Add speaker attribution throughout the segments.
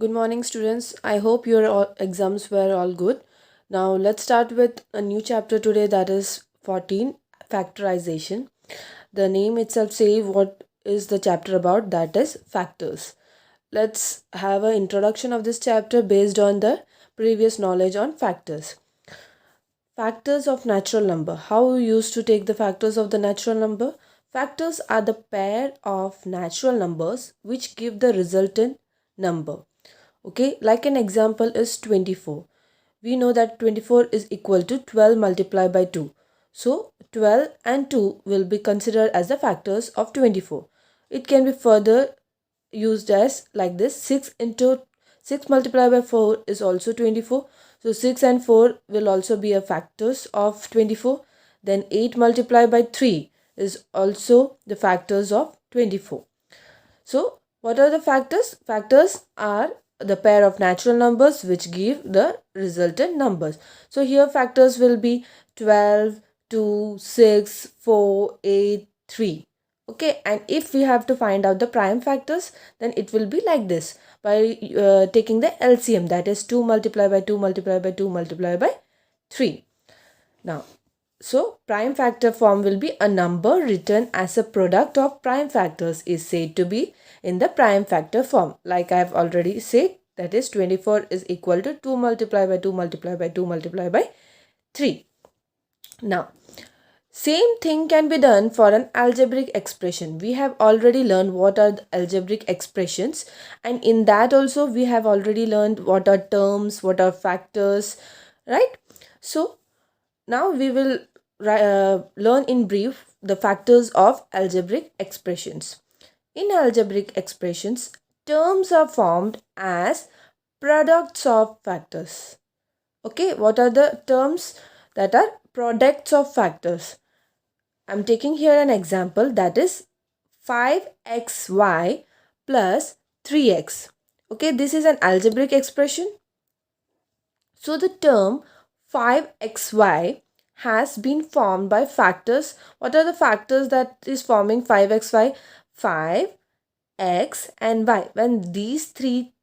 Speaker 1: Good morning, students. I hope your exams were all good. Now, let's start with a new chapter today, that is 14, Factorization. The name itself says what is the chapter about, that is factors. Let's have an introduction of this chapter based on the previous knowledge on factors. Factors of natural number. How we used to take the factors of the natural number? Factors are the pair of natural numbers which give the resultant number. Okay, like an example is 24. We know that 24 is equal to 12 multiplied by 2. So 12 and 2 will be considered as the factors of 24. It can be further used as like this: 6 into 6 multiplied by 4 is also 24. So 6 and 4 will also be a factors of 24. Then 8 multiplied by 3 is also the factors of 24. So what are the factors? Factors are the pair of natural numbers which give the resultant numbers. So here factors will be 12, 2, 6, 4, 8, 3. Okay, and if we have to find out the prime factors, then it will be like this by taking the LCM, that is 2 multiplied by 2 multiplied by 2 multiplied by 3. Now, so prime factor form will be a number written as a product of prime factors is said to be in the prime factor form. Like I have already said, that is 24 is equal to 2 multiplied by 2 multiplied by 2 multiplied by 3. Now, same thing can be done for an algebraic expression. We have already learned what are the algebraic expressions, and in that also we have already learned what are terms, what are factors, right? So now we will learn in brief the factors of algebraic expressions. In algebraic expressions, terms are formed as products of factors. Okay, what are the terms that are products of factors? I'm taking here an example, that is 5xy plus 3x. Okay, this is an algebraic expression. So the term 5xy has been formed by factors. What are the factors that is forming 5xy? 5, x and y. When these three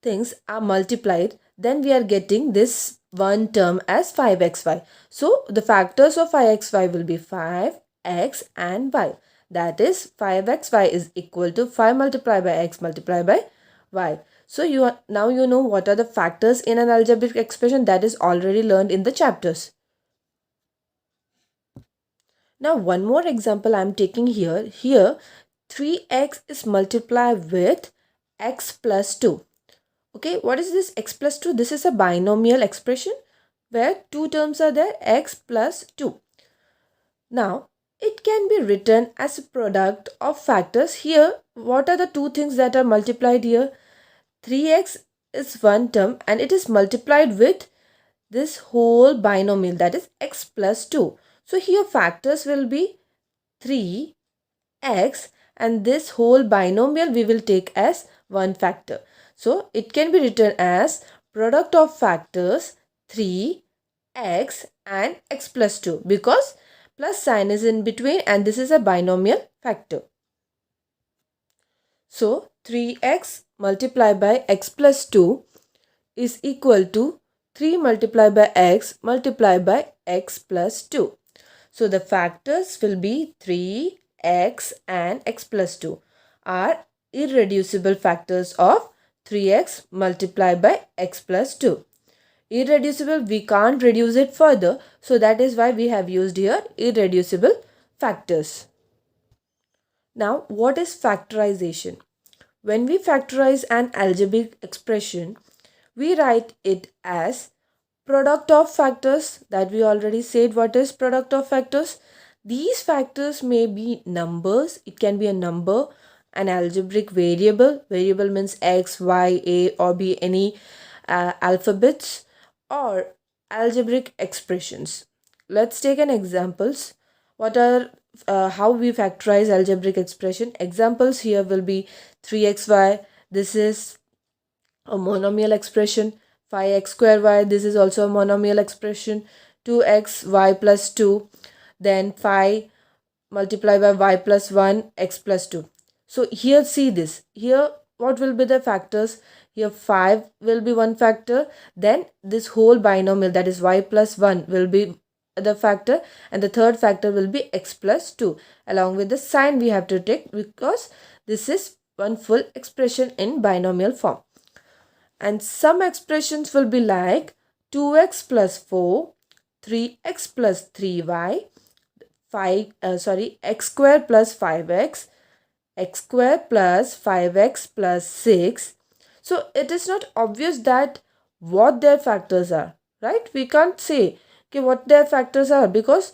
Speaker 1: things are multiplied, then we are getting this one term as 5xy. So the factors of 5xy will be 5, x and y. That is 5xy is equal to 5 multiplied by x multiplied by y. So now you know what are the factors in an algebraic expression, that is already learned in the chapters. Now one more example I am taking here. Here 3x is multiplied with x plus 2. Okay, what is this x plus 2? This is a binomial expression where two terms are there, x plus 2. Now, it can be written as a product of factors. Here, what are the two things that are multiplied here? 3x is one term and it is multiplied with this whole binomial, that is x plus 2. So, here factors will be 3x and this whole binomial we will take as one factor. So, it can be written as product of factors 3x and x plus 2 because plus sign is in between and this is a binomial factor. So, 3x multiplied by x plus 2 is equal to 3 multiplied by x multiplied by x plus 2. So, the factors will be 3x and x plus 2 are irreducible factors of 3x multiplied by x plus 2. Irreducible, we can't reduce it further, so that is why we have used here irreducible factors. Now, what is factorization? When we factorize an algebraic expression, we write it as product of factors. That we already said what is product of factors. These factors may be numbers. It can be a number, an algebraic variable. Variable means x, y, a or b, any alphabets, or algebraic expressions. Let's take an examples. What are how we factorize algebraic expression? Examples here will be 3xy. This is a monomial expression. 5x square y. This is also a monomial expression. 2x y plus 2. Then 5 multiplied by y plus 1 x plus 2. So here see this. Here what will be the factors? here 5 will be one factor, then this whole binomial, that is y plus 1, will be the factor, and the third factor will be x plus 2. Along with the sign we have to take, because this is one full expression in binomial form. And some expressions will be like 2x plus 4, 3x plus 3y, x square plus 5x, x square plus 5x plus 6. So it is not obvious that what their factors are, right? We can't say okay, what their factors are, because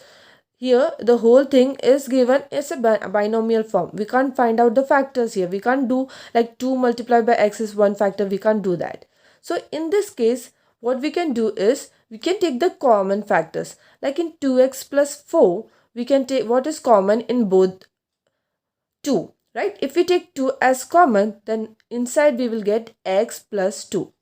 Speaker 1: here the whole thing is given as a binomial form. We can't find out the factors here. We can't do like 2 multiplied by x is one factor. We can't do that. So in this case, what we can do is we can take the common factors. Like in 2x plus 4, we can take what is common in both 2, right? If we take 2 as common, then inside we will get x plus 2.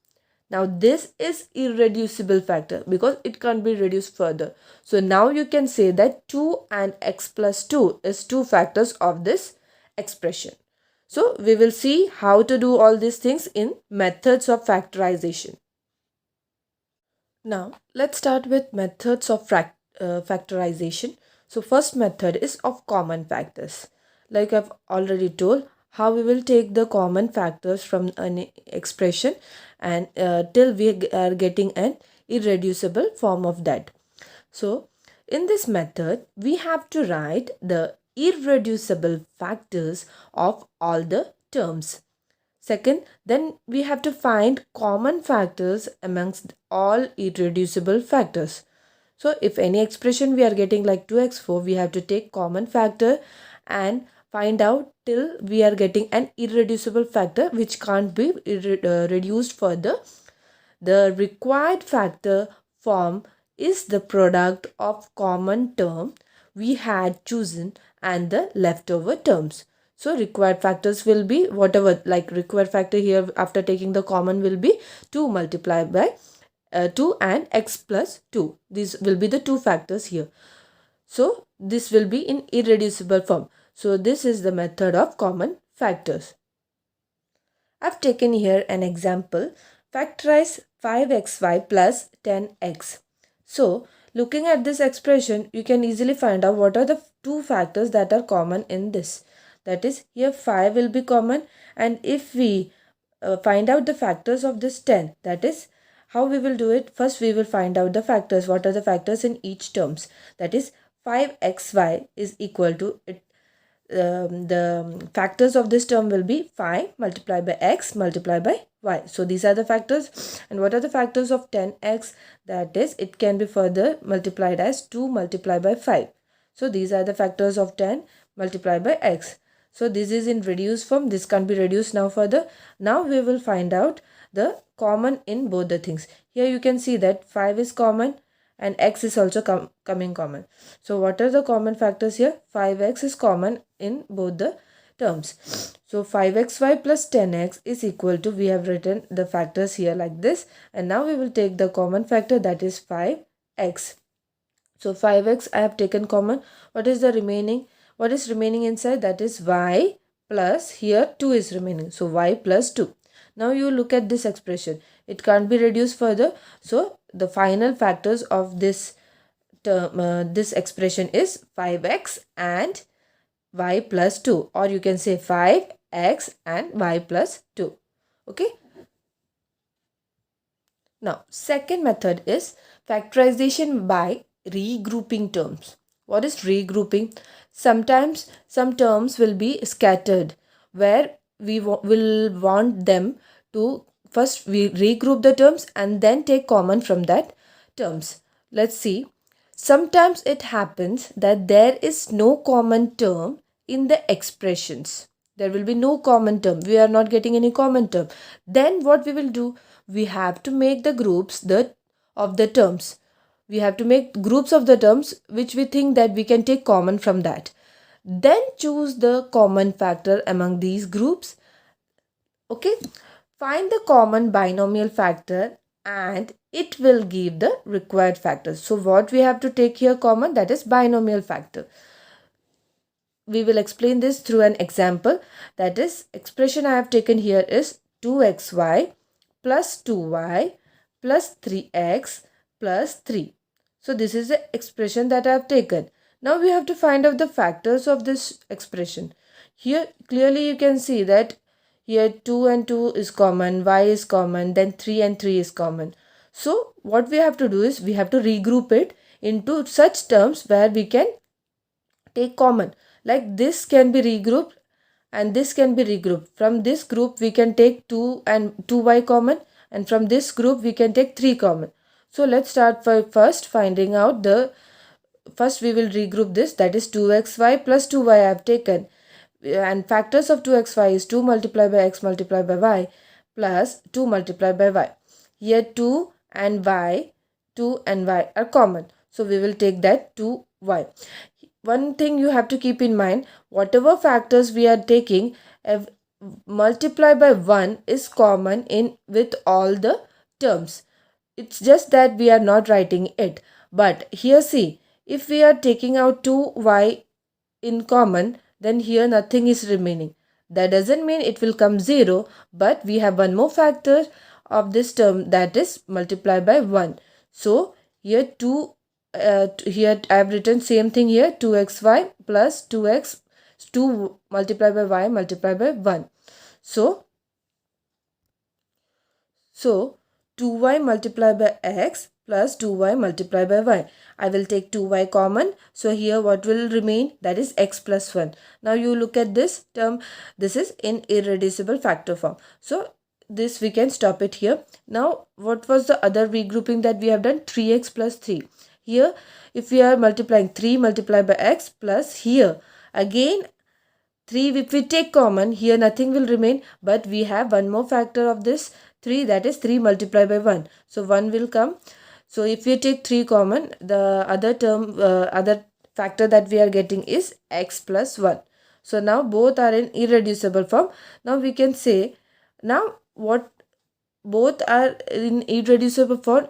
Speaker 1: Now this is irreducible factor because it can't be reduced further. So now you can say that 2 and x plus 2 is two factors of this expression. So we will see how to do all these things in methods of factorization. Now let's start with methods of factorization. So first method is of common factors. Like I've already told, how we will take the common factors from an expression and till we are getting an irreducible form of that. So in this method, we have to write the irreducible factors of all the terms. Second, then we have to find common factors amongst all irreducible factors. So if any expression we are getting like 2x4, we have to take common factor and find out till we are getting an irreducible factor which can't be reduced further. The required factor form is the product of common term we had chosen and the leftover terms. So required factors will be whatever, like required factor here after taking the common will be 2 multiplied by 2 and x plus 2. These will be the two factors here. So this will be in irreducible form. So this is the method of common factors. I've taken here an example. Factorize 5xy plus 10x. So looking at this expression, you can easily find out what are the two factors that are common in this. That is, here 5 will be common, and if we find out the factors of this 10, that is how we will do it. First we will find out the factors. What are the factors in each terms? That is 5xy is equal to it. The factors of this term will be 5 multiplied by x multiplied by y. So these are the factors. And what are the factors of 10x? That is, it can be further multiplied as 2 multiplied by 5. So these are the factors of 10 multiplied by x. So this is in reduced form. This can be reduced now further. Now we will find out the common in both the things. Here you can see that 5 is common and x is also coming common. So what are the common factors here? 5x is common in both the terms. So 5xy plus 10x is equal to, we have written the factors here like this, and now we will take the common factor, that is 5x. So 5x I have taken common. What is the remaining? What is remaining inside? That is y plus, here 2 is remaining. So y plus 2. Now you look at this expression. It can't be reduced further. So the final factors of this term, this expression is 5x and y plus 2, or you can say 5x and y plus 2. Okay. Now second method is factorization by regrouping terms. What is regrouping? Sometimes some terms will be scattered where we will want them to first we regroup the terms and then take common from that terms. Let's see. Sometimes it happens that there is no common term in the expressions. There will be no common term. We are not getting any common term. Then what we will do? We have to make the groups of the terms. We have to make groups of the terms which we think that we can take common from that. Then choose the common factor among these groups. Okay. Find the common binomial factor and it will give the required factors. So what we have to take here common, that is binomial factor. We will explain this through an example. That is, expression I have taken here is 2xy plus 2y plus 3x plus 3. So this is the expression that I have taken. Now we have to find out the factors of this expression. Here clearly you can see that here 2 and 2 is common, y is common, then 3 and 3 is common. So what we have to do is we have to regroup it into such terms where we can take common. Like this can be regrouped and this can be regrouped. From this group we can take 2 and 2y common, and from this group we can take 3 common. So let's start by first finding out the, first we will regroup this, that is 2xy plus 2y I have taken, and factors of 2xy is 2 multiplied by x multiplied by y plus 2 multiplied by y. Here 2 and y are common, so we will take that 2y. One thing you have to keep in mind, whatever factors we are taking, multiply by 1 is common in with all the terms. It's just that we are not writing it. But here see, if we are taking out 2y in common, then here nothing is remaining. That doesn't mean it will come 0, but we have one more factor of this term, that is multiply by 1. So here here I have written same thing here, 2xy plus 2x, 2 multiplied by y multiplied by 1. So 2y multiplied by x plus 2y multiplied by y. I will take 2y common. So here what will remain? That is x plus 1. Now you look at this term. This is in irreducible factor form. So this we can stop it here. Now what was the other regrouping that we have done? 3x plus 3. Here if we are multiplying 3 multiplied by x plus here again 3, if we take common, here nothing will remain, but we have one more factor of this 3, that is 3 multiplied by 1. So 1 will come. So if we take 3 common, the other term, other factor that we are getting is x plus 1. So now both are in irreducible form. Now we can say, now what, both are in irreducible form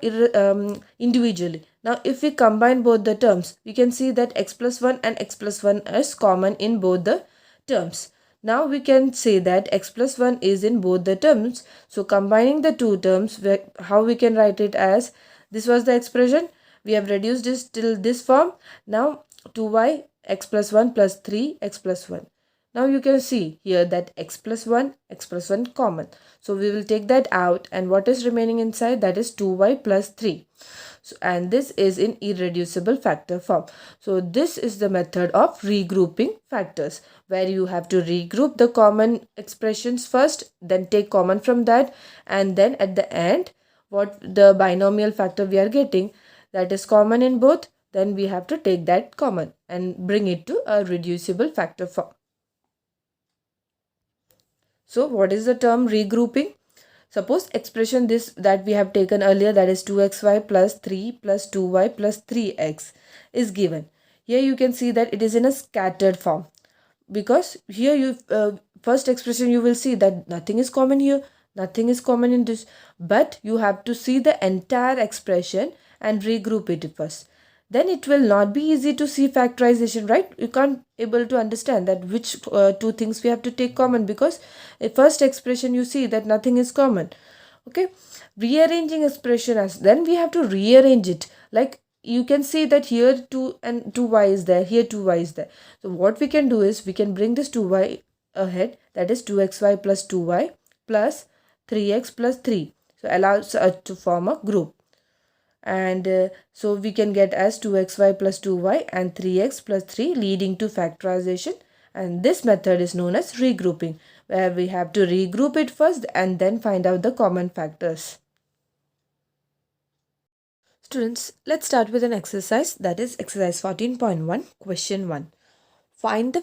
Speaker 1: individually. Now if we combine both the terms, we can see that x plus 1 and x plus 1 is common in both the terms. Now we can say that x plus 1 is in both the terms. So combining the two terms, how we can write it as, this was the expression, we have reduced this till this form. Now 2y x plus 1 plus 3 x plus 1. Now you can see here that x plus 1 common. So we will take that out, and what is remaining inside, that is 2y plus 3. So, and this is in irreducible factor form. So this is the method of regrouping factors, where you have to regroup the common expressions first, then take common from that, and then at the end what the binomial factor we are getting, that is common in both, then we have to take that common and bring it to a reducible factor form. So what is the term regrouping? Suppose expression this that we have taken earlier, that is 2xy plus 3 plus 2y plus 3x is given. Here you can see that it is in a scattered form, because here you first expression you will see that nothing is common here, nothing is common in this, but you have to see the entire expression and regroup it first. Then it will not be easy to see factorization, right? You can't able to understand that which two things we have to take common, because a first expression you see that nothing is common. Okay, rearranging expression as, then we have to rearrange it. Like you can see that here 2 and 2y is there, here 2y is there. So what we can do is we can bring this 2y ahead, that is 2xy plus 2y plus 3x plus 3. So allows us to form a group. And so we can get as 2xy plus 2y and 3x plus 3, leading to factorization. And this method is known as regrouping, where we have to regroup it first and then find out the common factors. Students, let's start with an exercise, that is exercise 14.1, question 1. Find the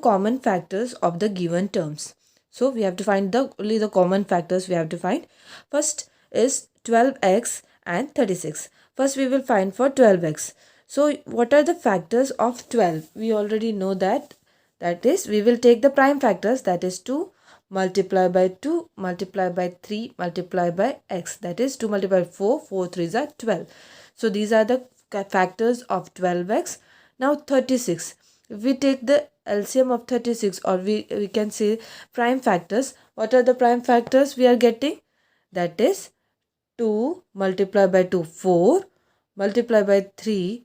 Speaker 1: common factors of the given terms. So we have to find only the common factors we have to find. First is 12x and 36. First we will find for 12x. So what are the factors of 12? We already know that. That is, we will take the prime factors, that is 2 multiply by 2 multiply by 3 multiply by x, that is 2 multiply by 4, 4 3s are 12. So these are the factors of 12x. Now 36. If we take the LCM of 36, or we can say prime factors. What are the prime factors we are getting? That is 2 multiplied by 2, 4, multiplied by 3,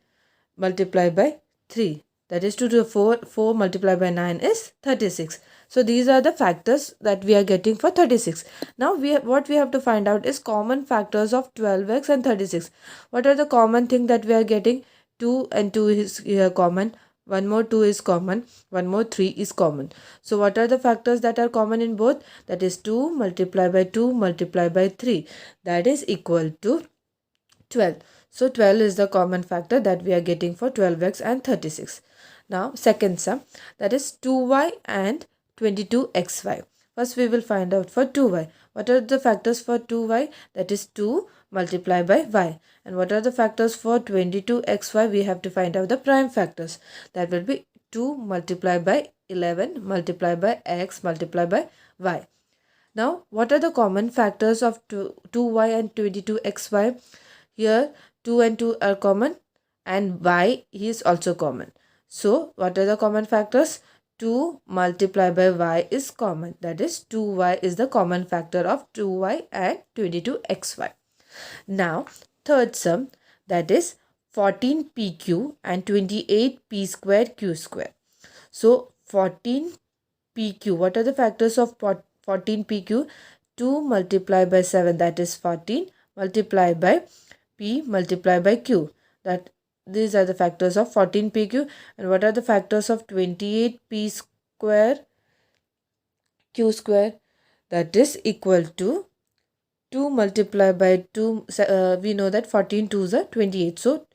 Speaker 1: multiplied by 3. That is 2 to the 4, 4 multiplied by 9 is 36. So these are the factors that we are getting for 36. Now what we have to find out is common factors of 12x and 36. What are the common thing that we are getting? 2 and 2 is here common. One more 2 is common. One more 3 is common. So what are the factors that are common in both? That is 2 multiplied by 2 multiplied by 3. That is equal to 12. So 12 is the common factor that we are getting for 12x and 36. Now second sum, that is 2y and 22xy. First we will find out for 2y. What are the factors for 2y? That is 2 multiplied by y. And what are the factors for 22xy? We have to find out the prime factors. That will be 2 multiplied by 11 multiplied by x multiplied by y. Now what are the common factors of 2y and 22xy? Here 2 and 2 are common and y is also common. So what are the common factors? 2 multiplied by y is common. That is 2y is the common factor of 2y and 22xy. Now third sum, that is 14pq and 28p square q square. So 14pq, what are the factors of 14pq? 2 multiplied by 7, that is 14, multiplied by p multiplied by q. That these are the factors of 14pq. And what are the factors of 28p square q square? That is equal to 2 multiplied by 2. We know that 14 2s are 28. So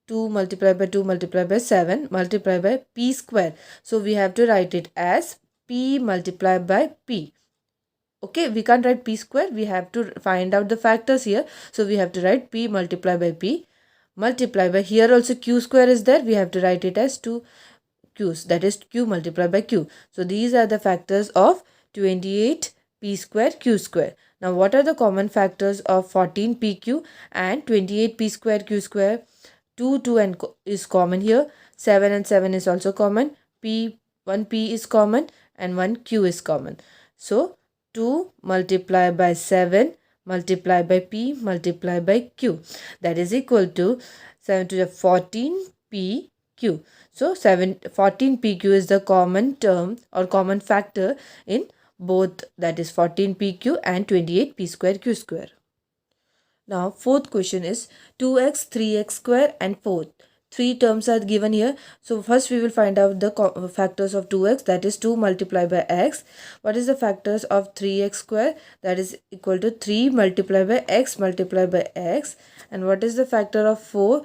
Speaker 1: 2 multiplied by 2 multiplied by 7 multiplied by p square. So we have to write it as p multiplied by p. Okay, we can't write p square. We have to find out the factors here. So we have to write p multiplied by p multiplied by, here also q square is there. We have to write it as 2 q's. That is q multiplied by q. So these are the factors of 28p square q square. Now what are the common factors of 14pq and 28p square q square? 2 and is common here. 7 and 7 is also common. 1p is common and 1q is common. So 2 multiplied by 7 multiplied by p multiplied by q. That is equal to 7 to the 14pq. So 14pq is the common term or common factor in both, that is 14pq and 28p square q square. Now fourth question is 2x, 3x square and 4. Three terms are given here. So first we will find out the factors of 2x, that is 2 multiplied by x. What is the factors of 3x square? That is equal to 3 multiplied by x multiplied by x. And what is the factor of 4?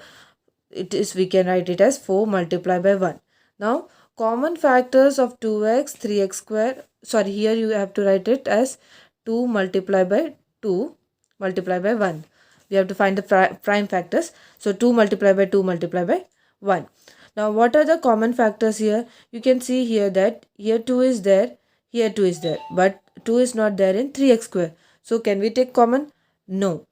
Speaker 1: It is, we can write it as 4 multiplied by 1. Now common factors of 2x, 3x square. Sorry, here you have to write it as 2 multiplied by 2 multiplied by 1. We have to find the prime factors. So 2 multiplied by 2 multiplied by 1. Now what are the common factors here? You can see here that here 2 is there, here 2 is there, but 2 is not there in 3x square. So can we take common? No.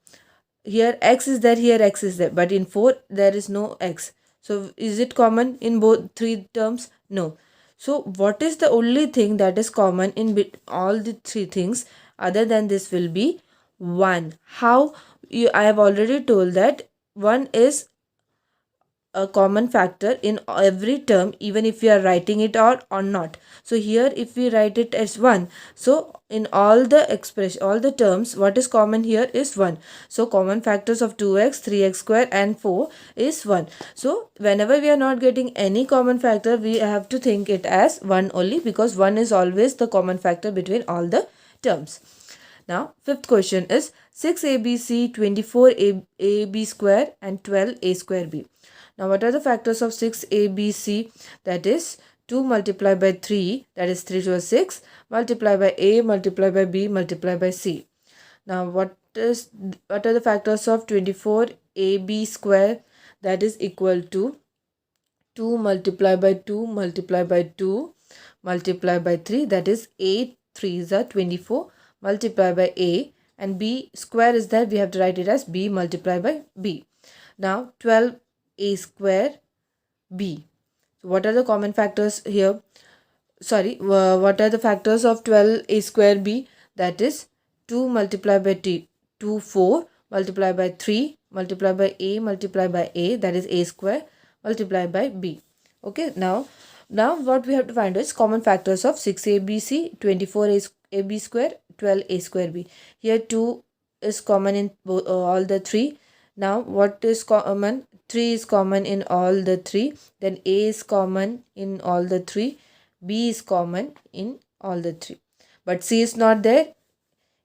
Speaker 1: Here x is there, here x is there, but in 4 there is no x. So is it common in both three terms? No. So what is the only thing that is common in all the three things other than this will be 1. How? I have already told that 1 is a common factor in every term, even if we are writing it out or not. So here if we write it as 1, so in all the expression, all the terms, what is common here is 1. So common factors of 2x, 3x square and 4 is 1. So whenever we are not getting any common factor, we have to think it as 1 only, because 1 is always the common factor between all the terms. Now fifth question is 6abc, 24ab square and 12a square b. Now what are the factors of 6abc? That is 2 multiplied by 3, that is 3 to the 6, multiplied by a multiplied by b multiplied by c. Now what are the factors of 24ab square? That is equal to 2 multiplied by 2 multiplied by 2 multiplied by 3, that is 8 3s are 24, multiplied by a, and b square is there, we have to write it as b multiplied by b. Now 12a square b. So what are the common factors here? Sorry, what are the factors of 12a square b? That is 2 multiplied by 2, 4 multiplied by 3 multiplied by a, that is a square multiplied by b. Okay, now what we have to find is common factors of 6abc, 24ab square, 12a square b. Here 2 is common in all the three. Now what is common? 3 is common in all the three. Then a is common in all the three. B is common in all the three, but C is not there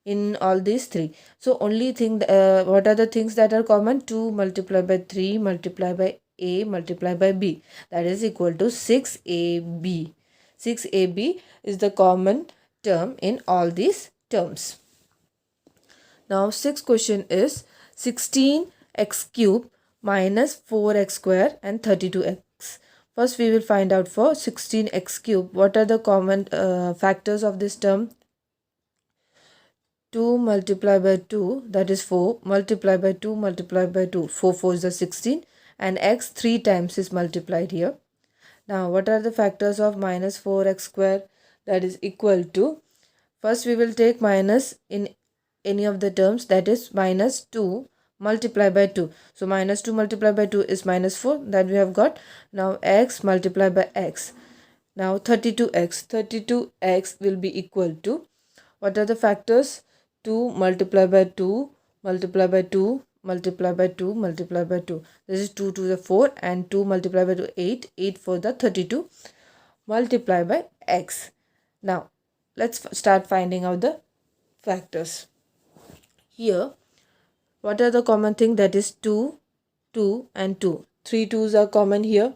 Speaker 1: in all these three. So only thing, what are the things that are common? 2 multiplied by 3 multiplied by A multiplied by B, that is equal to 6AB. 6AB is the common term in all these terms. Now sixth question is 16x cube minus 4x square and 32x. First we will find out for 16x cube what are the common factors of this term. 2 multiplied by 2, that is 4, multiplied by 2 multiplied by 2, 4 4 is the 16, and x 3 times is multiplied here. Now what are the factors of minus 4x square? That is equal to, first we will take minus in any of the terms, that is minus 2 multiplied by 2. So minus 2 multiplied by 2 is minus 4, that we have got. Now x multiplied by x. Now 32x. 32x will be equal to, what are the factors? 2 multiplied by 2 multiplied by 2 multiplied by 2 multiplied by 2. This is 2 to the 4, and 2 multiplied by 2 8. 8 for the 32 multiplied by x. Now let's start finding out the factors. Here what are the common thing? That is 2, 2 and 2. 3 2s are common here.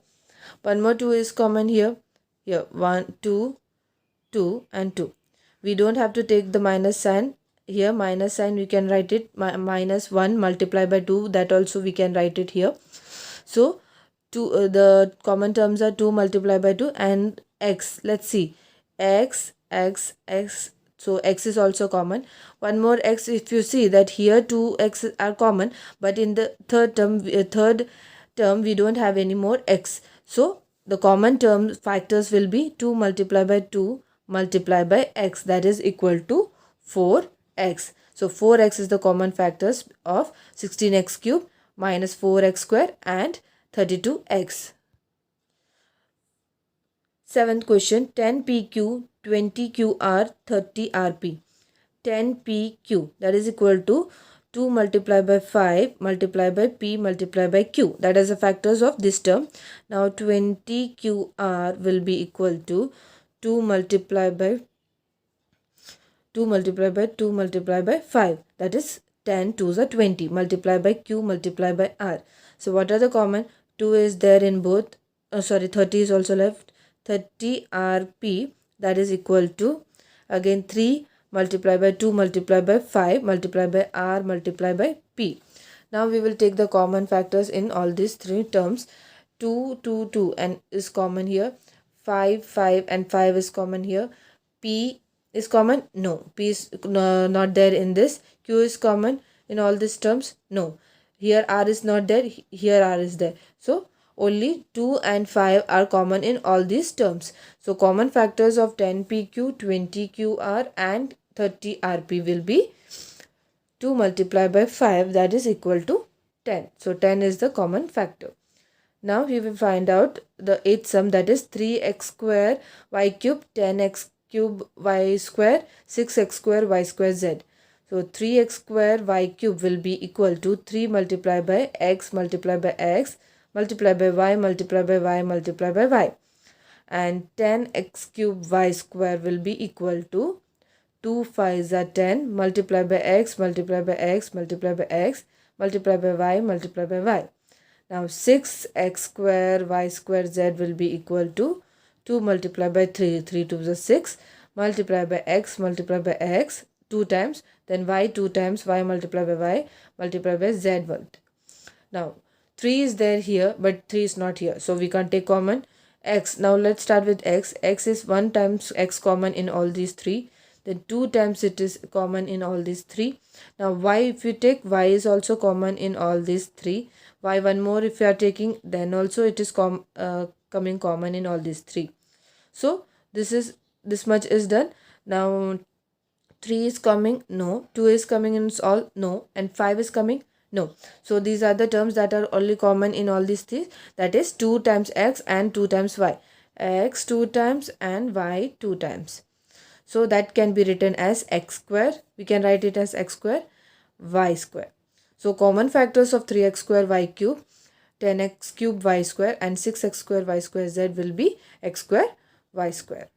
Speaker 1: One more 2 is common here. Here 1, 2, 2 and 2. We don't have to take the minus sign. Here minus sign we can write it minus 1 multiplied by 2, that also we can write it here. So the common terms are 2 multiplied by 2 and x. Let's see, x, x, x. So x is also common. One more x, if you see that here 2x are common, but in the third term we don't have any more x. So the common term factors will be 2 multiplied by 2 multiplied by x, that is equal to 4x. So 4x is the common factors of 16x cube minus 4x square and 32x. Seventh question, 10pq, 20qr, 30rp. 10pq, that is equal to 2 multiplied by 5 multiplied by p multiplied by q. That is the factors of this term. Now 20qr will be equal to 2 multiplied by 2 multiplied by 2 multiplied by 5. That is 10 2s are 20 multiplied by q multiplied by r. So what are the common? 2 is there in both. 30 is also left. 30 rp, that is equal to again 3 multiplied by 2 multiplied by 5 multiplied by r multiplied by p. Now we will take the common factors in all these three terms. 2 2 2 and is common here. 5 5 and 5 is common here. P is common? No. P is not there in this. Q is common in all these terms? No. Here r is not there. Here r is there. So only 2 and 5 are common in all these terms. So common factors of 10pq, 20qr and 30rp will be 2 multiplied by 5, that is equal to 10. So 10 is the common factor. Now we will find out the eighth sum, that is 3x square y cube, 10x cube y square, 6x square y square z. So 3x square y cube will be equal to 3 multiplied by x multiplied by x multiplied by y multiplied by y multiplied by y, and 10x cube y square will be equal to 2 5s are 10 multiplied by x multiplied by x multiplied by x multiplied by y multiplied by y. Now 6x square y square z will be equal to 2 multiplied by 3, 3 2s are 6 multiplied by x multiplied by x 2 times, then y 2 times, y multiplied by y multiplied by z volt. Now 3 is there here, but 3 is not here, so we can't take common x. Now let's start with x. X is 1 times x common in all these three, then 2 times it is common in all these three. Now y, if you take, y is also common in all these three. Y one more if you are taking, then also it is coming common in all these three. So this much is done. Now 3 is coming, no. 2 is coming in all, no. And 5 is coming, no. So these are the terms that are only common in all these three. That is 2 times x and 2 times y. X 2 times and y 2 times. So that can be written as x square. We can write it as x square, y square. So common factors of 3x square y cube, 10x cube y square and 6x square y square z will be x square y square.